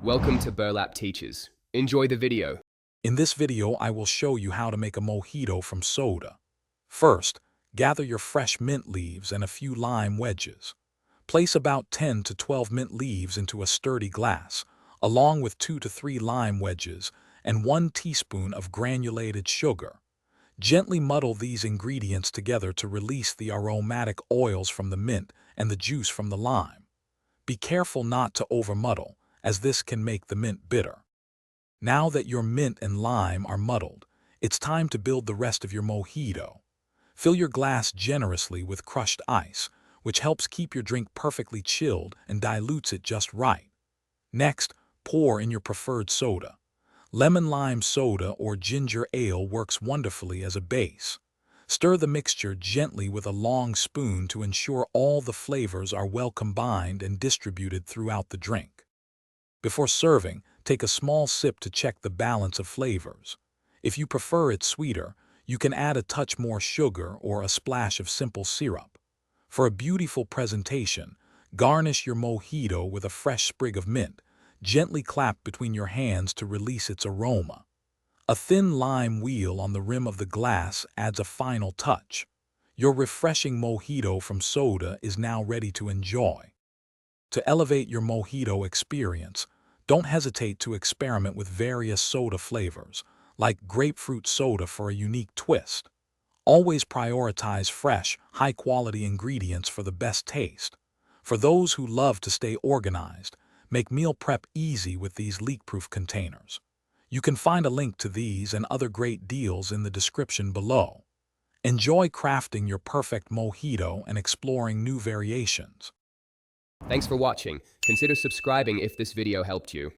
Welcome to Burlap Teachers. Enjoy the video. In this video, I will show you how to make a mojito from soda. First, gather your fresh mint leaves and a few lime wedges. Place about 10 to 12 mint leaves into a sturdy glass, along with 2 to 3 lime wedges and 1 teaspoon of granulated sugar. Gently muddle these ingredients together to release the aromatic oils from the mint and the juice from the lime. Be careful not to overmuddle, as this can make the mint bitter. Now that your mint and lime are muddled, it's time to build the rest of your mojito. Fill your glass generously with crushed ice, which helps keep your drink perfectly chilled and dilutes it just right. Next, pour in your preferred soda. Lemon-lime soda or ginger ale works wonderfully as a base. Stir the mixture gently with a long spoon to ensure all the flavors are well combined and distributed throughout the drink. Before serving, take a small sip to check the balance of flavors. If you prefer it sweeter, you can add a touch more sugar or a splash of simple syrup. For a beautiful presentation, garnish your mojito with a fresh sprig of mint. Gently clap between your hands to release its aroma. A thin lime wheel on the rim of the glass adds a final touch. Your refreshing mojito from soda is now ready to enjoy. To elevate your mojito experience, don't hesitate to experiment with various soda flavors, like grapefruit soda for a unique twist. Always prioritize fresh, high-quality ingredients for the best taste. For those who love to stay organized, make meal prep easy with these leak-proof containers. You can find a link to these and other great deals in the description below. Enjoy crafting your perfect mojito and exploring new variations. Thanks for watching. Consider subscribing if this video helped you.